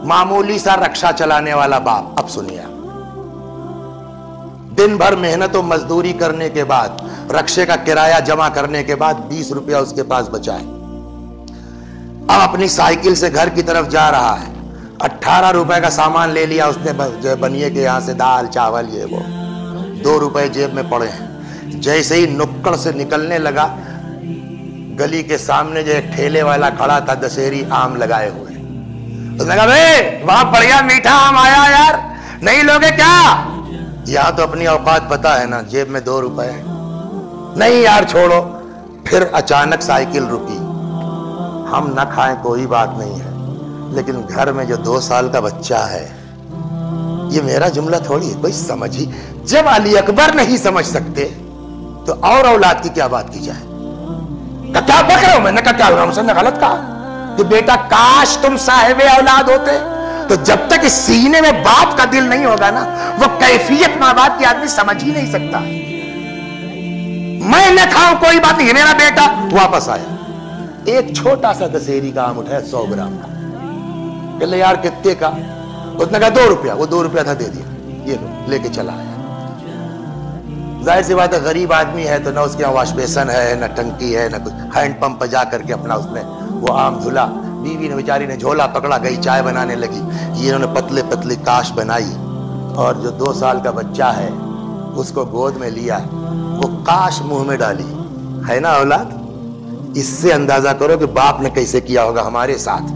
मामूली सा रक्षा चलाने वाला बाप। अब सुनिए, दिन भर मेहनत और मजदूरी करने के बाद, रक्षे का किराया जमा करने के बाद 20 रुपया उसके पास बचा है। अब अपनी साइकिल से घर की तरफ जा रहा है, 18 रुपए का सामान ले लिया उसने, जो बनिए के यहां से दाल चावल ये वो, 2 रुपए जेब में पड़े हैं। जैसे ही नुक्कड़ से निकलने लगा, गली के सामने जो एक ठेले वाला खड़ा था, दशहरी आम लगाए हुए, उसने कहा भाई वहां बढ़िया मीठा आम आया यार, नहीं लोगे क्या? यहां तो अपनी औकात पता है ना, जेब में 2 रुपए है। नहीं यार छोड़ो। फिर अचानक साइकिल रुकी। हम ना खाएं कोई बात नहीं है, लेकिन घर में जो 2 साल का बच्चा है, ये मेरा जुमला थोड़ी है, कोई समझ ही। जब अली अकबर नहीं समझ सकते तो और औलाद की क्या बात की जाए? क्या बक रहा हूं मैंने कहा, क्या हमसे गलत कहा कि बेटा काश तुम साहिब औलाद होते। तो जब तक इस सीने में बाप का दिल नहीं होगा ना, वो कैफियत मां बाप की आदमी समझ ही नहीं सकता। मैं न खाऊं कोई बात नहीं, मेरा बेटा वापस आया, एक छोटा सा दशहरी का आम उठाया 100 ग्राम का। कहले यार कितने का? उसने कहा 2 रुपया। वो 2 रुपया था, दे दिया, ये लो, लेके चला आया। जाहिर सी बात है, गरीब आदमी है तो ना उसके यहाँ वॉश बेसन है, ना टंकी है, ना कुछ। हैंड पंप पर जा करके अपना उसने वो आम धुला। बीवी ने बेचारी ने झोला पकड़ा, गई चाय बनाने लगी। ये इन्होंने पतले पतली काश बनाई और जो 2 साल का बच्चा है उसको गोद में लिया, वो काश मुंह में डाली। है ना औलाद? इससे अंदाजा करो कि बाप ने कैसे किया होगा हमारे साथ।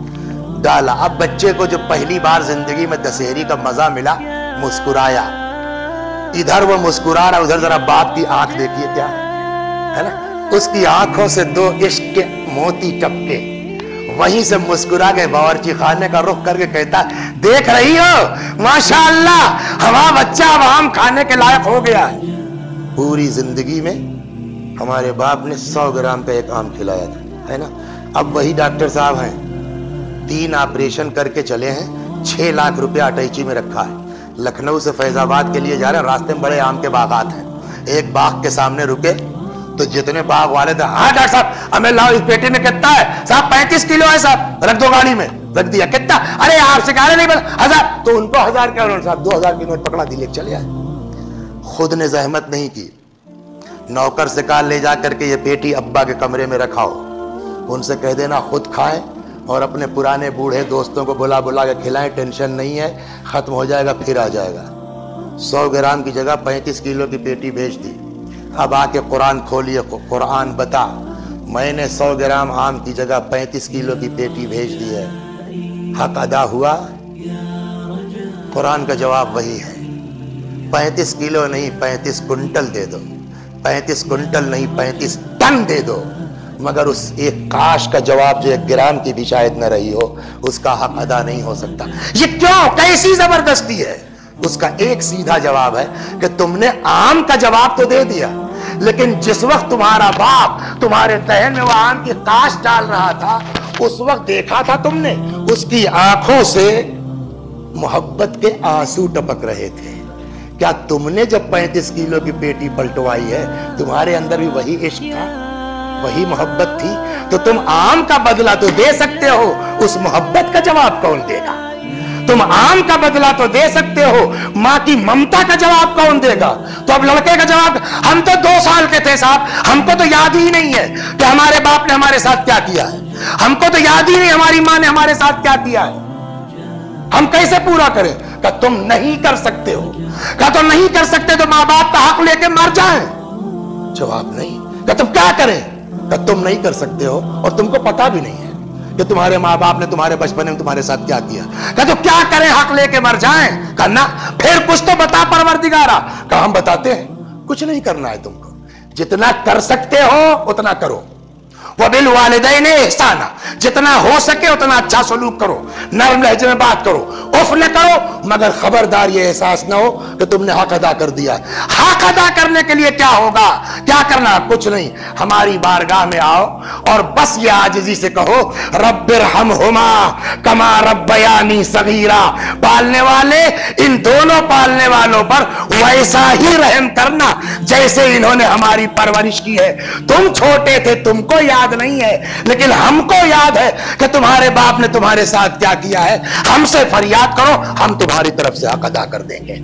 डाला। अब बच्चे को जो पहली बार जिंदगी में दशहरी का मजा मिला, मुस्कुराया। इधर वो मुस्कुरा रहा, उधर जरा बाप की आंख देखिए क्या है ना, उसकी आंखों से 2 इश्क के मोती टपके। वहीं से मुस्कुरा के बावर्ची खाने का रुख करके कहता, देख रही हो माशाअल्लाह, हमारा बच्चा अब आम खाने के लायक हो गया है। पूरी जिंदगी में हमारे बाप ने 100 ग्राम का एक आम खिलाया था, है ना। अब वही डॉक्टर साहब हैं, 3 ऑपरेशन करके चले हैं, 6 लाख रुपया अटैची में रखा है। लखनऊ से फैजाबाद के लिए जा रहे हैं, रास्ते में बड़े आम के बागात हैं। एक बाग के सामने रुके तो जितने बाग वाले थे, हाँ डॉक्टर साहब हमें लाओ, इस पेटी में कितना है? साहब 35 किलो है साहब, रख दो गाड़ी में। रख दिया। कितना? अरे आपसे कह रहे नहीं बस 1000। तो उनको 1000 क्या, उन्होंने साहब 2000 की नोट पकड़ा दी, लेके चले आए। खुद ने जहमत नहीं की, नौकर से कहा ले जा करके ये पेटी अब्बा के कमरे में रखाओ, उनसे कह देना खुद खाएं और अपने पुराने बूढ़े दोस्तों को बुला बुला के खिलाएं, टेंशन नहीं है, खत्म हो जाएगा फिर आ जाएगा। 100 ग्राम की जगह 35 किलो की पेटी भेज दी। अब आके कुरान खोलिए, कुरान बता, मैंने 100 ग्राम आम की जगह 35 किलो की पेटी भेज दी है, हक अदा हुआ? कुरान का जवाब वही है, 35 किलो नहीं 35 कुंटल दे दो, 35 कुंटल नहीं 35 टन दे दो, मगर उस एक काश का जवाब जो 1 ग्राम की भी शायद न रही हो, उसका हक अदा नहीं हो सकता। ये क्यों? कैसी जबरदस्ती है? उसका एक सीधा जवाब है कि तुमने आम का जवाब तो दे दिया, लेकिन जिस वक्त तुम्हारा बाप तुम्हारे दहन में वो आम की काश डाल रहा था, उस वक्त देखा था तुमने, उसकी आंखों से मोहब्बत के आंसू टपक रहे थे। क्या तुमने जब 35 किलो की पेटी पलटवाई है, तुम्हारे अंदर भी वही इश्क था, वही मोहब्बत थी? तो तुम आम का बदला तो दे सकते हो, उस मोहब्बत का जवाब कौन देगा? तुम आम का बदला तो दे सकते हो, मां की ममता का जवाब कौन देगा? तो अब लड़के का जवाब, हम तो 2 साल के थे साहब, हमको तो याद ही नहीं है कि हमारे बाप ने हमारे साथ क्या किया है, हमको तो याद ही नहीं हमारी मां ने हमारे साथ क्या किया है, हम कैसे पूरा करें? क्या तुम नहीं कर सकते हो? क्या तुम नहीं कर सकते तो मां बाप का हक लेके मर जाएं? जवाब नहीं। क्या तुम क्या करें? क्या तुम नहीं कर सकते हो और तुमको पता भी नहीं है कि तुम्हारे माँ बाप ने तुम्हारे बचपन में तुम्हारे साथ क्या किया। क्या तो क्या करें, हक लेके मर जाएं? करना फिर कुछ तो बता परवरदिगारा। क्या हम बताते हैं? कुछ नहीं करना है तुमको, जितना कर सकते हो उतना करो। वबिल वालिदैन इहसाना, जितना हो सके उतना अच्छा सलूक करो, नरम लहजे में बात करो, उफ न करो, मगर खबरदार ये एहसास ना हो कि तुमने हक अदा कर दिया। हक अदा करने के लिए क्या होगा, क्या करना? कुछ नहीं, हमारी बारगाह में आओ और बस ये आजिज़ी से कहो, रब्बिरहमहुमा कमा रब्बयानी सगीरा। पालने वाले, इन दोनों पालने वालों पर वैसा ही रहम करना जैसे इन्होंने हमारी परवरिश की है। तुम छोटे थे, तुमको याद یاد نہیں ہے، لیکن ہم کو یاد ہے کہ تمہارے باپ نے تمہارے ساتھ کیا کیا ہے، ہم سے فریاد کرو، ہم تمہاری طرف سے حق ادا کر دیں گے۔